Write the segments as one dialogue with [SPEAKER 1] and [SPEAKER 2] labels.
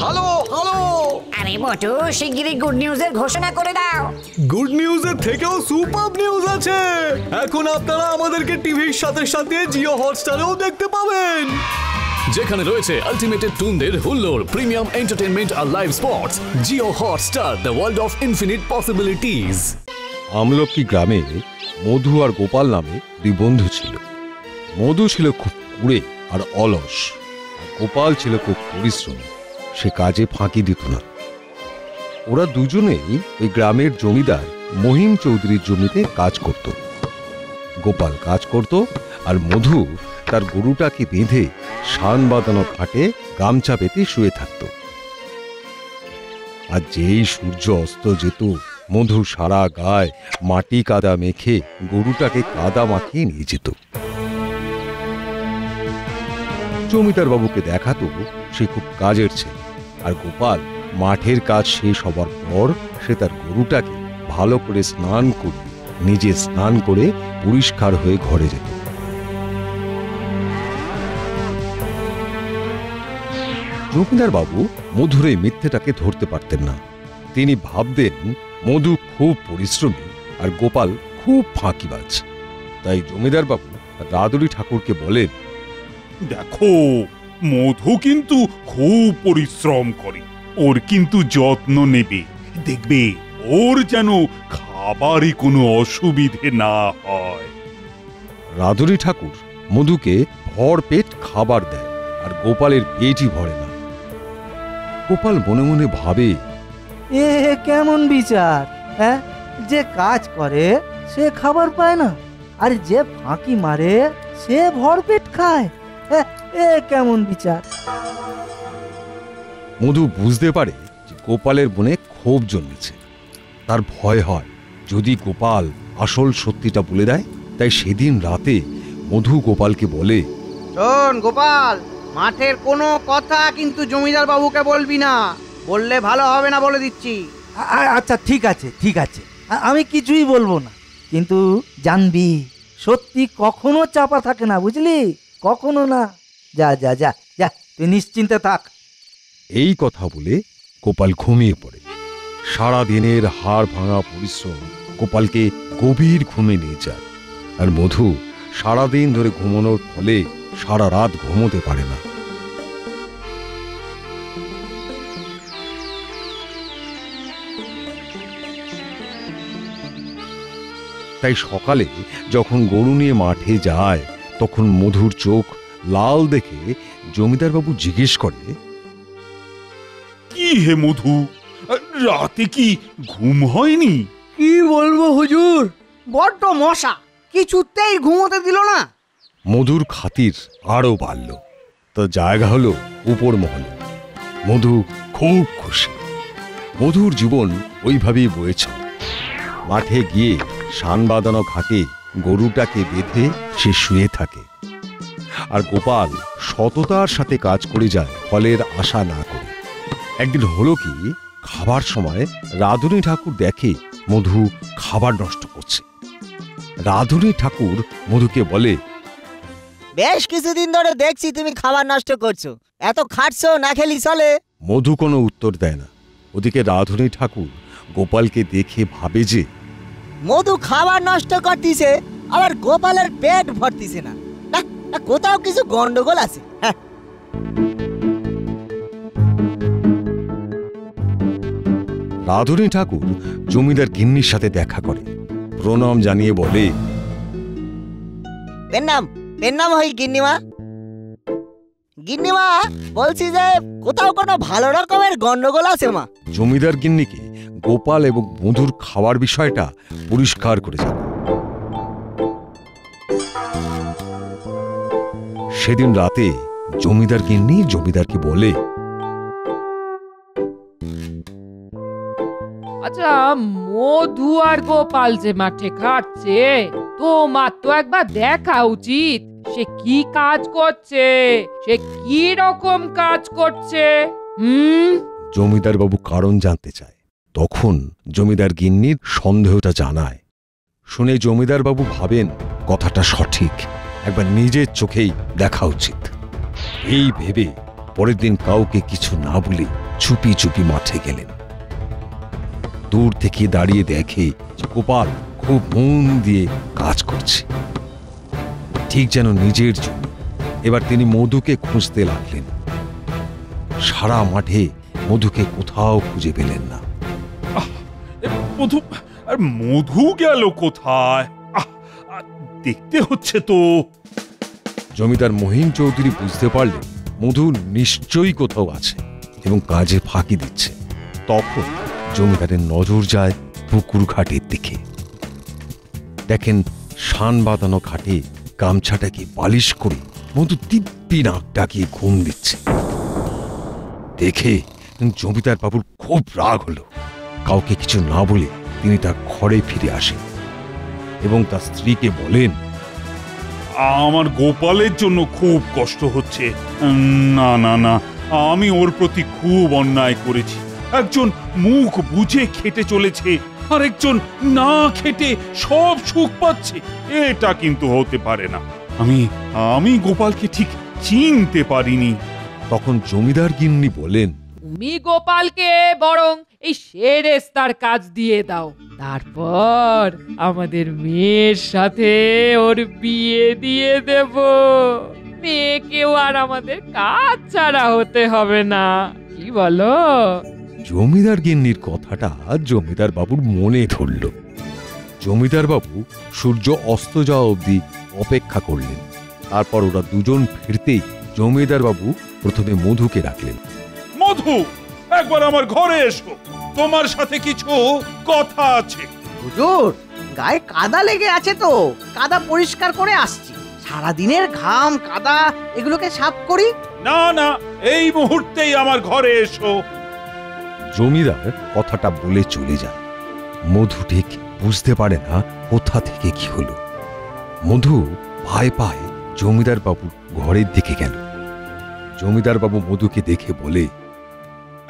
[SPEAKER 1] Hello hello.
[SPEAKER 2] আরে মোটু, শিগগিরই good নিউজের ঘোষণা করে দাও।
[SPEAKER 1] গুড নিউজের থেকেও সুপার নিউজ আছে। এখন আপনারা আমাদেরকে টিভির সাথে সাথে জিও হটস্টারেও দেখতে পাবেন,
[SPEAKER 3] যেখানে রয়েছে আলটিমেটেড টুনদের হুল্লোড়, প্রিমিয়াম এন্টারটেইনমেন্ট আর live sports. Jio Hotstar, the world of infinite possibilities.
[SPEAKER 4] আমলকি গ্রামে মধু আর গোপাল নামে দুই বন্ধু ছিল। মধু ছিল খুব কুড়ে আর অলস, আর গোপাল ছিল খুব পরিশ্রমী, সে কাজে ফাঁকি দিত না। ওরা দুজনেই ওই গ্রামের জমিদার মহিম চৌধুরীর জমিতে কাজ করত। গোপাল কাজ করত আর মধু তার গরুটাকে বেঁধে শান বাঁধানো খাটে গামছা পেতে শুয়ে থাকত। আর যেই সূর্য অস্ত যেত, মধু সারা গায়ে মাটি কাদা মেখে গরুটাকে কাদা মাখিয়ে নিয়ে যেত। জমিদার বাবুকে দেখাতো সে খুব কাজের ছেলে, আর গোপাল মাঠের কাজ শেষ হবার পর সে তার গরুটাকে ভালো করে স্নান করে নিজে স্নান করে পরিষ্কার হয়ে ঘরে যেত। জমিদার বাবু মধুর এই মিথ্যেটাকে ধরতে পারতেন না। তিনি ভাবতেন মধু খুব পরিশ্রমী আর গোপাল খুব ফাঁকিবাজ। তাই জমিদার বাবু রাদুরি ঠাকুরকে বলেন,
[SPEAKER 5] দেখো, মধু কিন্তু খুব পরিশ্রম করে, ওর কিন্তু যত্ন নেবে, দেখবে ওর যেন খাবারে কোনো অসুবিধে না হয়।
[SPEAKER 4] রাদুরি ঠাকুর মধুকে ভর পেট খাবার দেয়, আর গোপালের পেটই ভরে না। গোপাল মনে মনে ভাবে,
[SPEAKER 6] এ কেমন বিচার, হ্যাঁ? যে কাজ করে সে খাবার পায় না, আর যে ফাঁকি মারে সে ভরপেট খায়। এ কেমন বিচার?
[SPEAKER 4] মধু বুঝতে পারে যে গোপালের মনে ক্ষোভ জন্মেছে। তার ভয় হয় যদি গোপাল আসল সত্যিটা বলে দেয়। তাই সেদিন রাতে মধু গোপালকে বলে,
[SPEAKER 7] শোন গোপাল, মাঠের কোনো কথা কিন্তু জমিদার বাবুকে বলবি না, বললে ভালো হবে না বলে দিচ্ছি।
[SPEAKER 6] আচ্ছা ঠিক আছে, ঠিক আছে, আমি কিছুই বলবো না। কিন্তু জানবি, সত্যি কখনো চাপা থাকে না, বুঝলি? কখনো না। যা যা যা যা, তুই নিশ্চিন্তে থাক।
[SPEAKER 4] এই কথা বলে গোপাল ঘুমিয়ে পড়ে। সারা দিনের হাড় ভাঙা পরিশ্রম গোপালকে গভীর ঘুমে নিয়ে যায়, আর মধু সারাদিন ধরে ঘুমানোর ফলে সারা রাত ঘুমোতে পারে না। তাই সকালে যখন গরু নিয়ে মাঠে যায়, তখন মধুর চোখ লাল দেখে জমিদার বাবু জিজ্ঞেস করে,
[SPEAKER 5] কি হে মধু, রাতে কি ঘুম হয়নি?
[SPEAKER 7] কি বলবো হুজুর, বড্ড মশা, কিছুতেই ঘুমোতে দিল না।
[SPEAKER 4] মধুর খাতির আরো বাড়ল। তো জায়গা হলো উপর মহলে। মধু খুব খুশি। মধুর জীবন ওইভাবেই বয়েছে। মাঠে গিয়ে শান বাঁধানো ঘাটে গরুটাকে বেঁধে সে শুয়ে থাকে, আর গোপাল সততার সাথে কাজ করে যায় ফলের আশা না করে। একদিন হলো কি, খাবার সময় রাধুনী ঠাকুর দেখে মধু খাবার নষ্ট করছে। রাধুনী ঠাকুর মধুকে বলে,
[SPEAKER 8] বেশ কিছুদিন ধরে দেখছি তুমি খাবার নষ্ট করছো, এত খাটছো, না খেলি চলে?
[SPEAKER 4] মধু কোনো উত্তর দেয় না। ওদিকে রাধুনী ঠাকুর গোপালকে দেখে ভাবে যে
[SPEAKER 8] মধু খাবার নষ্ট করতেছে, আবার গোপালের পেট ভরতিছে না, না কোথাও কিছু গন্ডগোল আছে।
[SPEAKER 4] রাধুনী ঠাকুর জমিদার গিন্নির সাথে দেখা করে, প্রণাম জানিয়ে বলে,
[SPEAKER 8] পেন্নাম হই গিন্নিমা। গিন্নিমা, বলছি যে কোথাও কোনো ভালো রকমের গন্ডগোল আছে মা?
[SPEAKER 4] জমিদার গিন্নিকে গোপাল এবং মধুর খাওয়ার বিষয়টা পরিষ্কার করে জানায়। সেদিন রাতে জমিদার গিন্নি জমিদারকে বলে,
[SPEAKER 9] আচ্ছা, মধু আর গোপাল যে মাঠে খাচ্ছে, তোমার তো একবার দেখা উচিত। সে কি কাজ করছে, সে কি রকম কাজ করছে।
[SPEAKER 4] জমিদার বাবু কারণ জানতে চায়। তখন জমিদার গিন্নির সন্দেহটা জানায়। শুনে জমিদার বাবু ভাবেন কথাটা সঠিক, একবার নিজের চোখেই দেখা উচিত। এই ভেবে পরের দিন কাউকে কিছু না বলে চুপি চুপি মাঠে গেলেন। দূর থেকে দাঁড়িয়ে দেখে যে গোপাল খুব মন দিয়ে কাজ করছে, ঠিক যেন নিজের জন্য। এবার তিনি মধুকে খুঁজতে লাগলেন। সারা মাঠে মধুকে কোথাও খুঁজে পেলেন না।
[SPEAKER 5] মধু আর মধু গেল কোথায়? দেখতে হচ্ছে তো।
[SPEAKER 4] জমিদার মহিন চৌধুরী বুঝতে পারলেন মধু নিশ্চয়ই কোথাও আছে এবং কাজে ফাঁকি দিচ্ছে। তখন জমিদারের নজর যায় পুকুর ঘাটের দিকে। দেখেন শান বাঁধানো ঘাটে গামছাটাকে পালিশ করে মধু দিব্যি নাক ডাকিয়ে ঘুম দিচ্ছে। দেখে জমিদার বাবুর খুব রাগ হলো। কাউকে কিছু না বলে তিনি তার ঘরে ফিরে আসেন এবং তার স্ত্রীকে বলেন,
[SPEAKER 5] আমার গোপালের জন্য খুব কষ্ট হচ্ছে। না না না, আমি ওর প্রতি খুব অন্যায় করেছি। একজন মুখ বুঝে খেটে চলেছে, আর একজন না খেটে সব সুখ পাচ্ছে। এটা কিন্তু হতে পারে না। আমি গোপালকে ঠিক চিনতে পারিনি।
[SPEAKER 4] তখন জমিদার গিন্নি বলেন,
[SPEAKER 9] তুমি গোপালকে বরং এই সেরেস্তার কাজ দিয়ে দাও, তারপর আমাদের মেয়ের সাথে ওর বিয়ে দিয়ে দেব। মেয়েকেও আর আমাদের কাজ ছাড়া হতে হবে না, কি বলো?
[SPEAKER 4] জমিদার গিন্নির কথাটা জমিদার বাবুর মনে ধরল। জমিদার বাবু সূর্য অস্ত যাওয়া অবধি অপেক্ষা করলেন। তারপর ওরা দুজন ফিরতেই জমিদার বাবু প্রথমে মধুকে ডাকলেন।
[SPEAKER 5] মধু, একবার আমার ঘরে এসো, তোমার সাথে কিছু কথা আছে।
[SPEAKER 7] হুজুর, গায়ে কাদা লেগে আছে তো, কাদা পরিষ্কার করে আসছি। সারাদিনের ঘাম কাদা এগুলোকে সাফ করি।
[SPEAKER 5] না না, এই মুহূর্তেই আমার ঘরে এসো।
[SPEAKER 4] জমিদার কথাটা বলে চলে যায়। মধু ঠিক বুঝতে পারে না কোথা থেকে কি হলো। মধু ভয় পায় জমিদার বাবুর ঘরের দিকে গেল। জমিদার বাবু মধুকে দেখে বলে,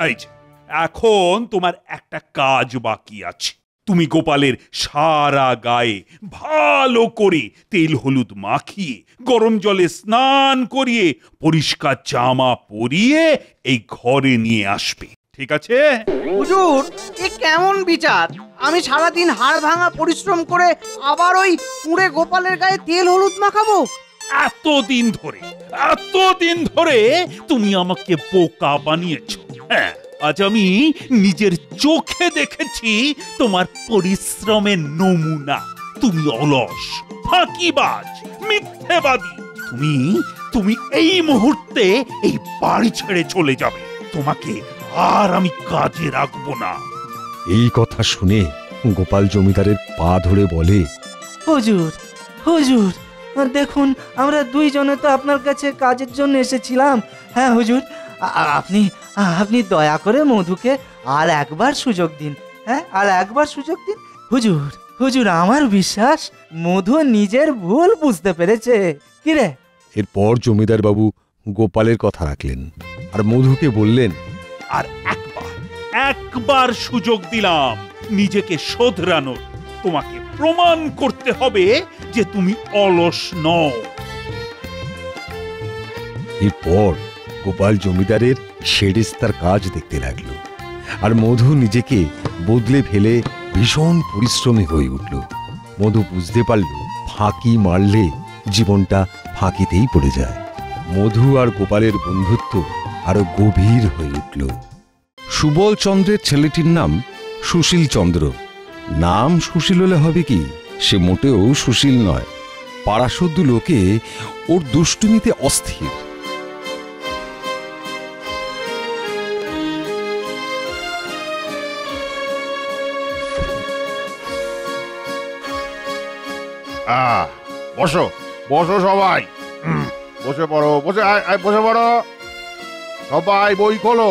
[SPEAKER 5] এই যে, এখন তোমার একটা কাজ বাকি আছে। তুমি গোপালের সারা গায়ে ভালো করে তেল হলুদ মাখিয়ে গরম জলে স্নান করিয়ে পরিষ্কার জামা পরিয়ে এই ঘরে নিয়ে আসবে, ঠিক আছে?
[SPEAKER 7] হুজুর, এ কেমন বিচার? আমি সারাদিন হাড় ভাঙা পরিশ্রম করে আবার ওই পুড়ে গোপালের গায়ে তেল হলুদ মাখাবো?
[SPEAKER 5] এতদিন ধরে তুমি আমাকে বোকা বানিয়েছো। হ্যাঁ, আজ আমি নিজের চোখে দেখেছি তোমার পরিশ্রমের নমুনা। তুমি অলস, ফাঁকিবাজ, মিথ্যেবাদী। তুমি এই মুহূর্তে এই বাড়ি ছেড়ে চলে যাবে। তোমাকে আর আমি কাজে রাখবো না।
[SPEAKER 4] এই কথা শুনে গোপাল জমিদারের পা ধরে বলে,
[SPEAKER 6] হুজুর, হুজুর, দেখুন আমরা দুইজনে তো আপনার কাছে কাজের জন্য এসেছিলাম। হ্যাঁ হুজুর, আপনি দয়া করে মধুকে আর একবার সুযোগ দিন। হ্যাঁ, আর একবার সুযোগ দিন। হুজুর, হুজুর, আমার বিশ্বাস মধু নিজের ভুল বুঝতে পেরেছে। কিরে?
[SPEAKER 4] এরপর জমিদার বাবু গোপালের কথা রাখলেন আর মধুকে বললেন,
[SPEAKER 5] আর একবার সুযোগ দিলাম নিজেকে শোধরানোর। তোমাকে প্রমাণ করতে হবে যে তুমি অলস নও।
[SPEAKER 4] এরপর গোপাল জমিদারের সেরেস্তার কাজ দেখতে লাগলো আর মধু নিজেকে বদলে ফেলে ভীষণ পরিশ্রমী হয়ে উঠল। মধু বুঝতে পারল ফাঁকি মারলে জীবনটা ফাঁকিতেই পড়ে যায়। মধু আর গোপালের বন্ধুত্ব আরো গভীর হয়ে উঠল। সুবল চন্দ্রের ছেলেটির নাম সুশীল চন্দ্র। নাম সুশীল হলে হবে কি, সে মোটেও সুশীল নয়। পাড়াসুদ্ধ লোকে ওর দুষ্টুমিতে অস্থির।
[SPEAKER 10] বসো বসো সবাই, বসে পড়ো, বসে বসে পড়ো সবাই, বই খোলো।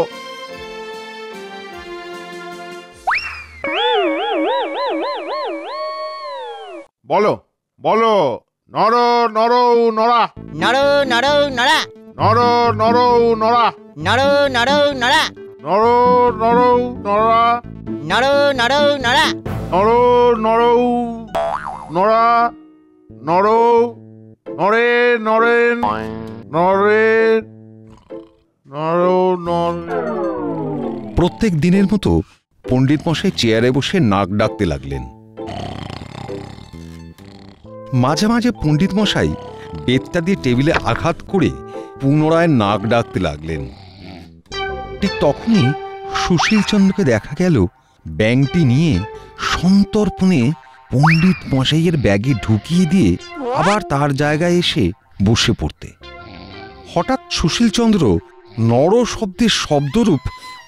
[SPEAKER 10] বলো বলো, নর নর নরা,
[SPEAKER 8] নর নর নড়া,
[SPEAKER 10] নর নর নরা,
[SPEAKER 8] নর নর নড়া,
[SPEAKER 10] নর নর নরা,
[SPEAKER 8] নর নর নড়া,
[SPEAKER 10] নর নর নরা, নর নরে নরেন, নরে
[SPEAKER 4] প্রত্যেক দিনের মতো পণ্ডিত মশাই চেয়ারে বসে নাক ডাকতে লাগলেন। মাঝে মাঝে পণ্ডিত মশাই বেতটা দিয়ে টেবিলে আঘাত করে পুনরায় নাক ডাকতে লাগলেন। ঠিক তখনই সুশীলচন্দ্রকে দেখা গেল ব্যাংকটি নিয়ে সন্তর্পণে পণ্ডিত মশাইয়ের ব্যাগে ঢুকিয়ে দিয়ে আবার তার জায়গায় এসে বসে পড়তে। হঠাৎ সুশীলচন্দ্র নর শব্দের শব্দরূপ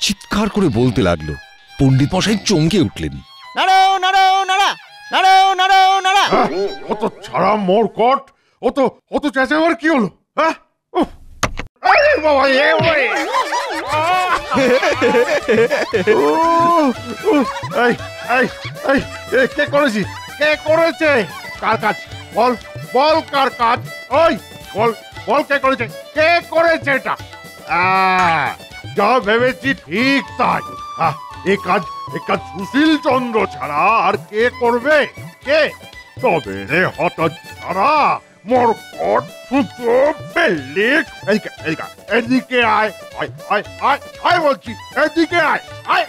[SPEAKER 4] চিৎকার করে বলতে লাগলো। পণ্ডিত মশাই চমকে উঠলেন।
[SPEAKER 10] অত ছাড়া মোর কট, অত চেঁচাবার কি হলো? হ্যাঁ বাবা, কে করেছি? কে করেছে? কার কাজ? বল বল, কার কাজ? ওই বল বল, কে করেছে? কে করেছে এটা? যা ভেবেছি ঠিক তাই। এ কাজ সুশীলচন্দ্র ছাড়া আর কে করবে? কে? তবে রে হত ছাড়া মোর কট সুতো পেলিক। এদিকে আয়, আয় আয় আয় আয় বলছি, এদিকে আয় আয়।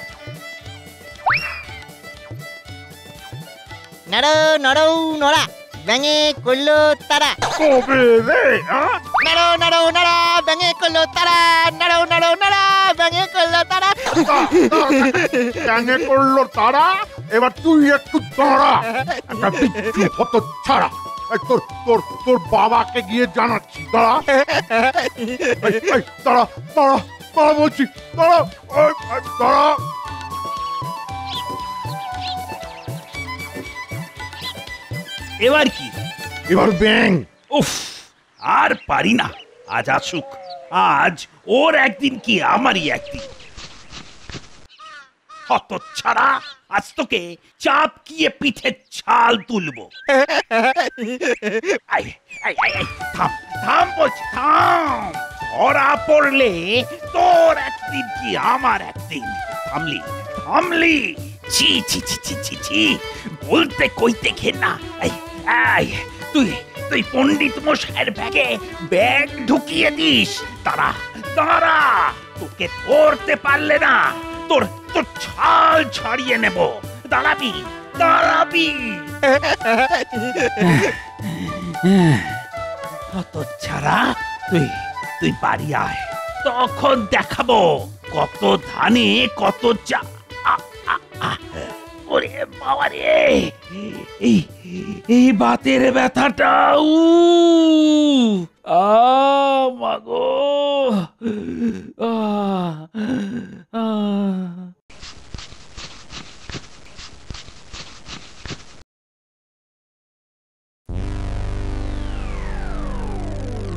[SPEAKER 8] নড়ো নড়ো নড়া, ব্যাঙে করলো তারা।
[SPEAKER 10] কবে রে?
[SPEAKER 8] নড়ো নড়ো নড়া, ব্যাঙে করলো তারা। নড়ো নড়ো নড়া, ব্যাঙে করলো তারা।
[SPEAKER 10] ব্যাঙে করলো তারা? এবার তুই একটু দাঁড়া। একটা বিচ্ছু হত ছাড়া, তোর বাবাকে গিয়ে জানাচ্ছি। দাঁড়া দাঁড়া দাঁড়া দাঁড়া বলছি, দাঁড়া দাঁড়া।
[SPEAKER 11] এবার কি?
[SPEAKER 10] এবার ব্যাং।
[SPEAKER 11] উফ, আর পারি না। আজ আসুক, আজ ওর একদিন কি আমারই একদিন। হত ছাড়া, আজ তোকে চাপকিয়ে পিঠে ছাল তুলবো। থাম থাম বলছি, থাম। ধরা পড়লে তোর একদিন কি আমার একদিন। থামলি থামলি, ছি ছি ছি ছি ছি ছি, বলতে কইতে ঘেন্না। তুই তুই পণ্ডিত মশাইয়ের ব্যাগে ব্যাগ ঢুকিয়ে দিস। দাঁড়া দাঁড়া, তোকে ধরতে পারলে না তোর তোর ছাল ছাড়িয়ে নেব। দাঁড়াবি দাঁড়াবি। কত ছাড়া, তুই তুই বাড়ি আয়, তখন দেখাবো কত ধানে কত চা। ওরে বাবা রে, এই বাতের ব্যথাটা, মাগো।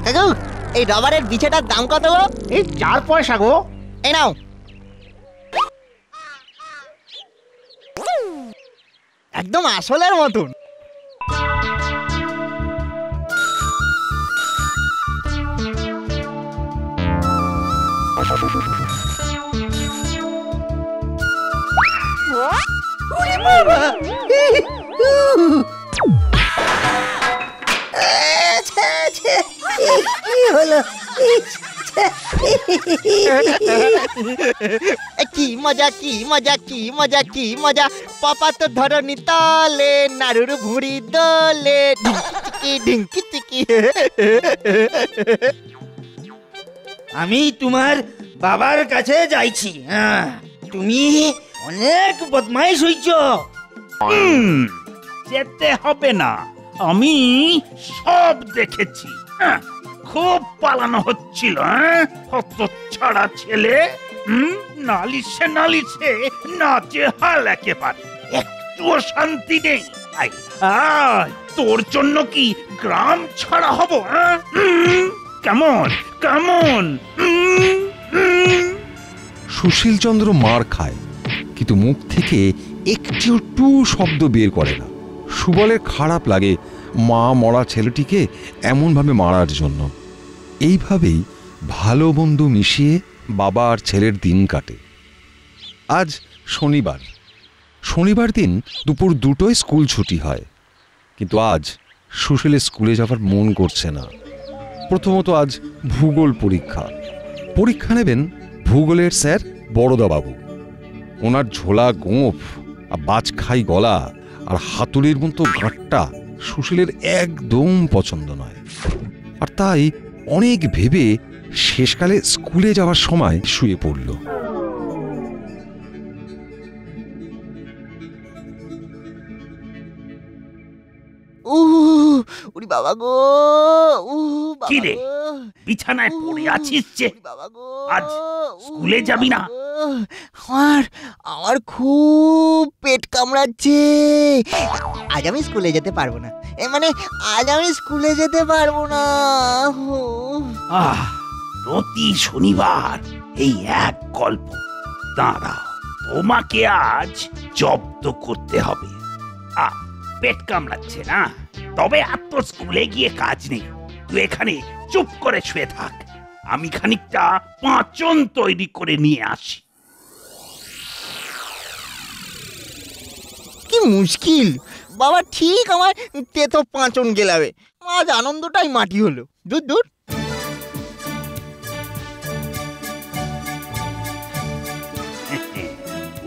[SPEAKER 8] কাকু, এই রবারের বিছাটার দাম কত গো?
[SPEAKER 7] এই 4 পয়সা গো।
[SPEAKER 8] এই নাও। একদম আসলের মতন।
[SPEAKER 2] কি হলো?
[SPEAKER 8] কি মজা, কি মজা, কি মজা, কি মজা। পাপা তো ধরনি তলে, নাড়ুর ভুঁড়ি দোলে, ঢিঙ্কি চিকি।
[SPEAKER 6] আমি তোমার বাবার কাছে যাইছি। তুমি অনেক বদমাইশ হইছ।
[SPEAKER 11] যেতে হবে না, আমি সব দেখেছি। খুব পালানো হচ্ছিল। হত ছাড়া ছেলে, নালিশে নালিশে নাচে হাল একেবারে, একটুও শান্তি নেই। তোর জন্য কি গ্রাম ছাড়া হব? কেমন কেমন?
[SPEAKER 4] সুশীলচন্দ্র মার খায়, কিন্তু মুখ থেকে একটু শব্দ বের করে না। সুবলের খারাপ লাগে মা মরা ছেলেটিকে এমনভাবে মারার জন্য। এইভাবেই ভালো বন্ধু মিশিয়ে বাবা আর ছেলের দিন কাটে। আজ শনিবার দিন দুপুর 2টোয় স্কুল ছুটি হয়, কিন্তু আজ সুশীলের স্কুলে যাওয়ার মন করছে না। প্রথমত আজ ভূগোল পরীক্ষা, পরীক্ষা নেবেন ভূগোলের স্যার বড়দাবাবু। ওনার ঝোলা গোঁফ আর বাজখাই গলা আর হাতুড়ির মতো গাঁটটা সুশীলের একদম পছন্দ নয়। আর তাই অনেক ভেবে শেষকালে স্কুলে যাওয়ার সময় শুয়ে পড়ল।
[SPEAKER 8] উরি বাবা গো,
[SPEAKER 11] কি রে, বিছানায় পড়ে আছিস যে? আজ স্কুলে যাবি না?
[SPEAKER 8] আমার খুব পেট কামড়াচ্ছে। আজ আমি স্কুলে যেতে পারবো না, আজ আমি স্কুলে যেতে পারবো না।
[SPEAKER 11] প্রতি শনিবার এই এক গল্প। দাঁড়াও, তোমাকে আজ জব্দ করতে হবে। পেট কামড়াচ্ছে না? তবে আর তো স্কুলে গিয়ে কাজ নেই, তুই এখানে চুপ করে শুয়ে থাক। আমি খানিকটা পাঁচন তৈরি করে নিয়ে আসি।
[SPEAKER 8] কি মুশকিল বাবা, ঠিক আমার তেতো পাঁচন গেলাবে। আজ আনন্দটাই মাটি হলো। দূর দূর।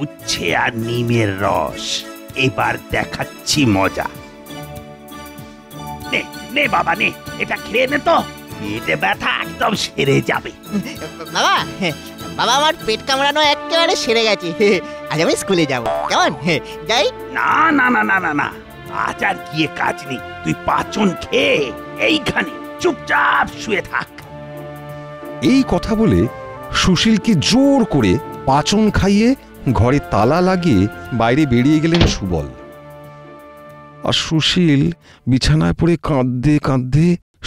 [SPEAKER 11] উচ্ছে আর নিমের রস, এবার দেখাচ্ছি মজা। নে নে বাবা নে, এটা খেয়ে নে তো, পেটে ব্যথা একদম সেরে যাবে।
[SPEAKER 8] বাবা বাবা, আমার পেট কামড়ানো একেবারে সেরে গেছে। আজ আমি স্কুলে যাব, কেমন? যাই?
[SPEAKER 11] না না না না না না, আজ আর গিয়ে কাজ নেই। তুই পাঁচন খেয়ে এইখানে চুপচাপ শুয়ে থাক।
[SPEAKER 4] এই কথা বলে সুশীলকে জোর করে পাঁচন খাইয়ে ঘরে তালা লাগিয়ে বাইরে বেরিয়ে গেলেন সুবল। আর সুশীল বিছানায় পড়ে কাঁদতে কাঁদতে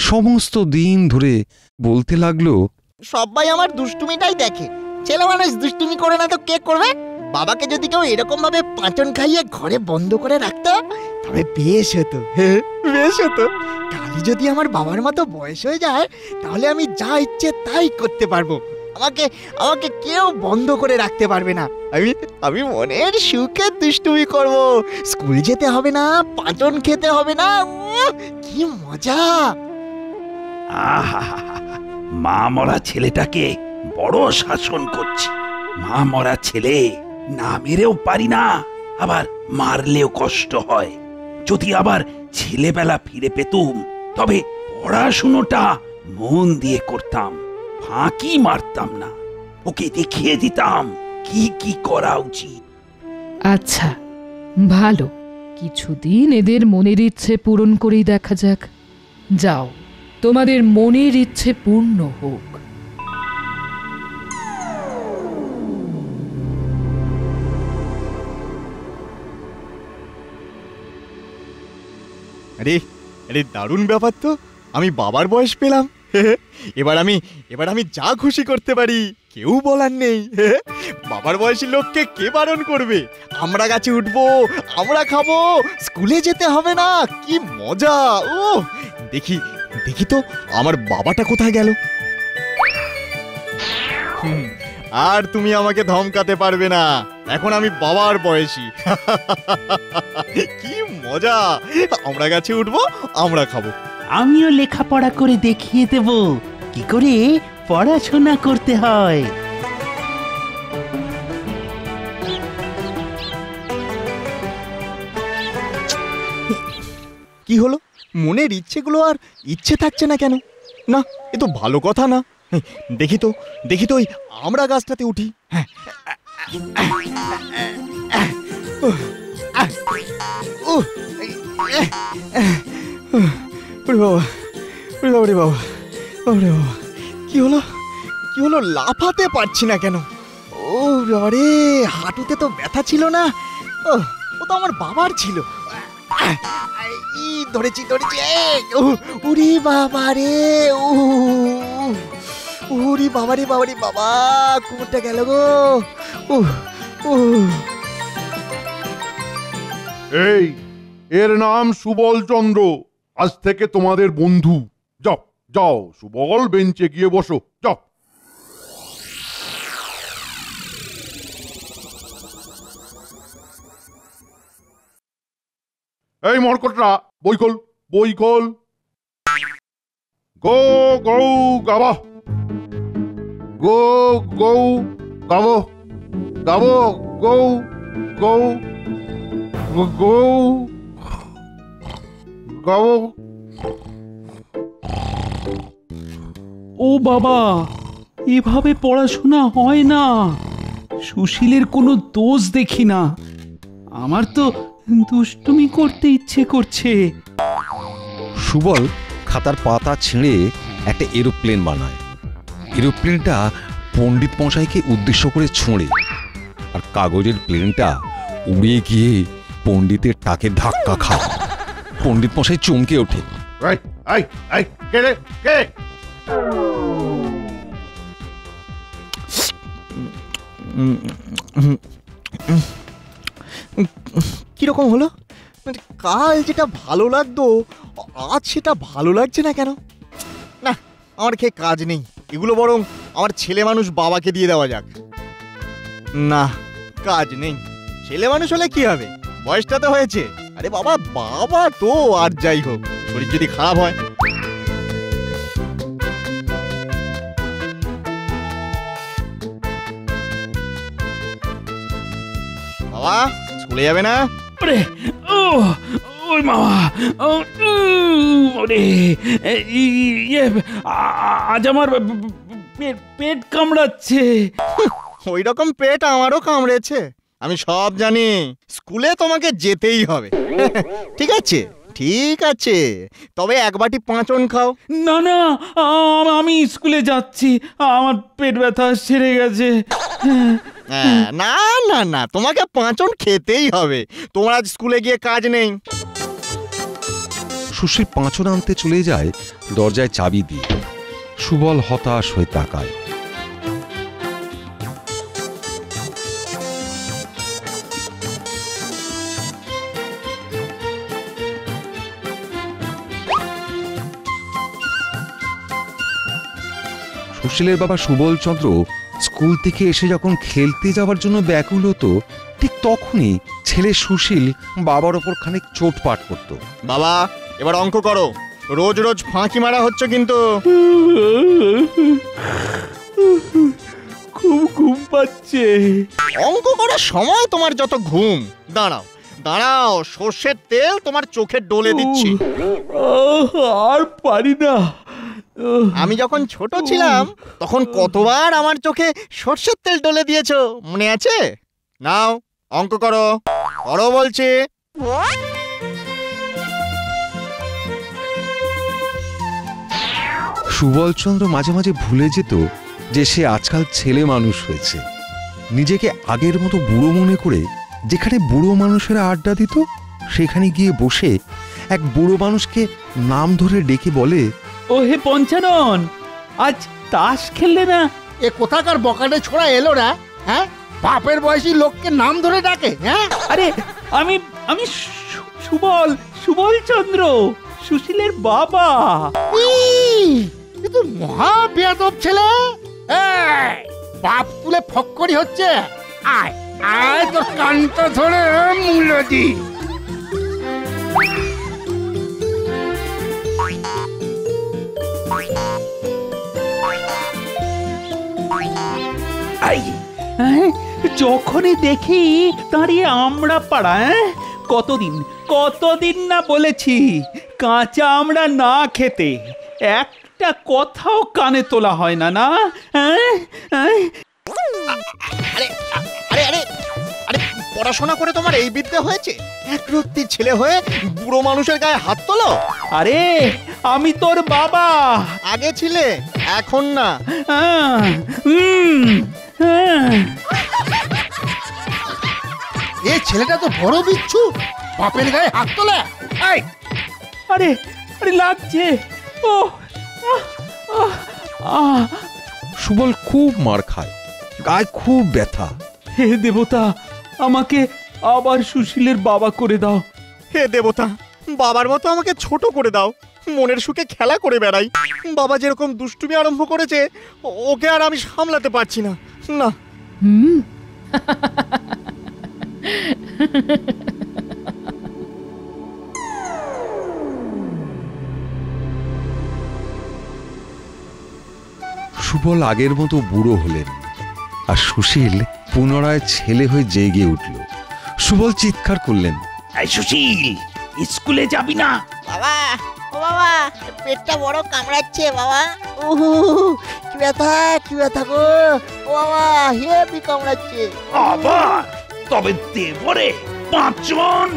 [SPEAKER 4] সমস্ত দিন ধরে বলতে লাগলো,
[SPEAKER 8] সবাই আমার দুষ্টুমিটাই দেখে, ছেলে মানুষ দুষ্টুমি করে না তো কে করবে? বাবাকে যদি কেউ এরকম ভাবে পাঁচন খাইয়ে ঘরে বন্ধ করে রাখতো তবে বেশ হতো, বেশ হতো। কালই যদি আমার বাবার মতো বয়স হয়ে যায় তাহলে আমি যা ইচ্ছে তাই করতে পারবো। আমাকে কেউ বন্ধ করে রাখতে পারবে না। আমি মনের সুখে দুষ্টুমি করব। স্কুল যেতে হবে না, পাঁচন খেতে হবে না। কি মজা!
[SPEAKER 11] মা মরা ছেলেটাকে বড় শাসন করছি। মা মরা ছেলে, না মেরেও পারি না, আবার মারলেও কষ্ট হয়। যদি আবার ছেলেবেলা ফিরে পেতুম তবে পড়াশুনোটা মন দিয়ে করতাম, ফাঁকি মারতাম না। ওকে দেখিয়ে দিতাম কি কি করা উচিত।
[SPEAKER 9] আচ্ছা, ভালো, কিছুদিন এদের মনের ইচ্ছে পূরণ করেই দেখা যাক। যাও, তোমাদের মনের ইচ্ছে পূর্ণ হোক।
[SPEAKER 12] আরে আরে, দারুণ ব্যাপার তো। আমি বাবার বয়স পেলাম। এবার আমি যা খুশি করতে পারি, কেউ বলার নেই। বাবার বয়সী লোককে কে বারণ করবে? আমরা গাছে উঠবো, আমরা খাবো, স্কুলে যেতে হবে না। কি মজা! ও দেখি তো আমার বাবাটা কোথায় গেল। আর তুমি আমাকে ধমকাতে পারবে না, এখন আমি বাবার বয়সী। কি মজা! আমরা গাছে উঠবো, আমরা খাবো।
[SPEAKER 13] আমিও লেখাপড়া করে দেখিয়ে দেব কি করে পড়াশোনা করতে হয়।
[SPEAKER 12] কি হলো, মনের ইচ্ছেগুলো আর ইচ্ছে থাকছে না কেন? না, এ তো ভালো কথা না। দেখি তো ওই আমরা গাছটাতে উঠি। কি হলো, লাফাতে পারছি না কেন? ও রে, হাঁটুতে তো ব্যথা ছিল না। ও তো আমার বাবার ছিল। ধরেছি। উরি বাবা রে, উরি বাবারে বাবা, কোমরটা গেল গো।
[SPEAKER 10] এর নাম সুবল চন্দ্র, আজ থেকে তোমাদের বন্ধু। যাও সুবল, বেঞ্চে গিয়ে বসো, যাও। এই মরকটরা, বই খোল। গো গাবা, গো গৌ গাবো গাবো গৌ গৌ গৌ গাবো।
[SPEAKER 13] ও বাবা, এভাবে পড়াশোনা হয় না। সুশীলের কোনো দোষ দেখি না। আমার তো দুষ্টুমি করতে ইচ্ছে করছে।
[SPEAKER 4] সুবল খাতার পাতা ছিঁড়ে একটা এরোপ্লেন বানায়। এরোপ্লেনটা পণ্ডিত মশাইকে উদ্দেশ্য করে ছোঁড়ে, আর কাগজের প্লেনটা উড়ে গিয়ে পণ্ডিতের টাকে ধাক্কা খায়। পণ্ডিত মশাই চমকে ওঠে।
[SPEAKER 10] কে রে কে?
[SPEAKER 12] কিরকম হলো? মানে কাল যেটা ভালো লাগতো আজ সেটা ভালো লাগছে না কেন? না, আমার খেয়ে কাজ নেই। এগুলো বরং আমার ছেলে মানুষ বাবাকে দিয়ে দেওয়া যাক। না, কাজ নেই। ছেলে মানুষ হলে কি হবে, বয়সটা তো হয়েছে। আরে বাবা, বাবা তো আর যাই হোক, শরীর যদি খারাপ হয়। বাবা স্কুলে যাবে না?
[SPEAKER 13] ওরে ও ওই মামা, ওরে আজ আমার পেট কামড়াচ্ছে।
[SPEAKER 12] ওই রকম পেট আমারও কামড়েছে, আমি সব জানি। স্কুলে তোমাকে যেতেই হবে। ঠিক আছে ঠিক আছে, তবে এক বাটি পাঁচন খাও।
[SPEAKER 13] না না, আমি স্কুলে যাচ্ছি, আমার পেট ব্যথা সেরে গেছে।
[SPEAKER 12] না না না, তোমাকে পাঁচন খেতেই হবে। তোমার আজ স্কুলে গিয়ে কাজ নেই।
[SPEAKER 4] সুশীল পাঁচন আনতে চলে যায় দরজায় চাবি দিয়ে। সুবল হতাশ হয়ে তাকায়। সুশীলের বাবা সুবল চন্দ্র স্কুল থেকে এসে যখন খেলতে যাওয়ার জন্য ব্যাকুল হতো, ঠিক তখনই ছেলে সুশীল বাবার ওপর খানিক চোটপাট করত।
[SPEAKER 12] বাবা এবার অঙ্ক করো, রোজ রোজ ফাঁকি মারা হচ্ছে কিন্তু।
[SPEAKER 13] খুব ঘুম পাচ্ছে।
[SPEAKER 12] অঙ্ক করার সময় তোমার যত ঘুম। দাঁড়াও দাঁড়াও, সর্ষের তেল তোমার চোখে ডলে দিচ্ছি।
[SPEAKER 13] আর পারি না।
[SPEAKER 12] আমি যখন ছোট ছিলাম তখন কতবার আমার চোখে সর্ষের তেল ডলে দিয়েছো, মনে আছে? নাও অঙ্ক করো, করো বলছি।
[SPEAKER 4] সুবলচন্দ্র মাঝে মাঝে ভুলে যেত যে সে আজকাল ছেলে মানুষ হয়েছে। নিজেকে আগের মতো বুড়ো মনে করে যেখানে বুড়ো মানুষেরা আড্ডা দিত সেখানে গিয়ে বসে এক বুড়ো মানুষকে নাম ধরে ডেকে বলে,
[SPEAKER 13] ও হে পঞ্চানন, আজ তাস খেললে না?
[SPEAKER 14] এ কোথাকার বকাটে ছোড়া এলো না? হ্যাঁ, বাপের বয়সী লোককে নাম ধরে ডাকে? হ্যাঁ,
[SPEAKER 13] আরে আমি আমি সুবল চন্দ্র, সুশীলের বাবা।
[SPEAKER 14] এ তো মহা বেয়াদব ছেলে। বাপ তুলে ফক্করি হচ্ছে। আয় আয়, তোর কানটা ধরে মুলো দি।
[SPEAKER 13] যখনই দেখি দাঁড়িয়ে আমরা পাড়া, কতদিন না বলেছি কাঁচা আমরা না খেতে। একটা কথাও কানে তোলা হয় না। না
[SPEAKER 12] আরে আরে আরে আরে, পড়াশোনা করে তোমার এই বিদ্যা হয়েছে? একরত্তি ছেলে হয়ে বুড়ো মানুষের গায়ে হাত তোলো?
[SPEAKER 13] আরে আমি তোর বাবা।
[SPEAKER 12] আগে ছিলে, এখন না।
[SPEAKER 14] এই ছেলেটা তো বড় বিচ্ছু, বাপের গায়ে হাত তোলে।
[SPEAKER 13] আরে আরে লাগছে। ও
[SPEAKER 4] সুবল খুব মার খায়, গায়ে খুব ব্যথা।
[SPEAKER 13] হে দেবতা, আমাকে আবার সুশীলের বাবা করে দাও।
[SPEAKER 12] হে দেবতা, বাবার মতো আমাকে ছোট করে দাও, মনের সুখে খেলা করে বেড়াই। বাবা যেরকম দুষ্টুমি আরম্ভ করেছে, ওকে আর আমি সামলাতে পারছি না। না
[SPEAKER 4] সুবল সুবল আগের মতো বুড়ো হলেন, আর সুশীল পুনরায় ছেলে হয়ে জেগে উঠল। সুবল চিৎকার করলেন,
[SPEAKER 11] এই সুশীল, স্কুলে যাবি না?
[SPEAKER 8] বাবা, ও বাবা, পেটটা বড় কামড়াচ্ছে বাবা। উহু, কি ব্যথা গো। ও বাবা, হেবি কামড়াচ্ছে।
[SPEAKER 11] আবার তবে দেবরে 5 জন।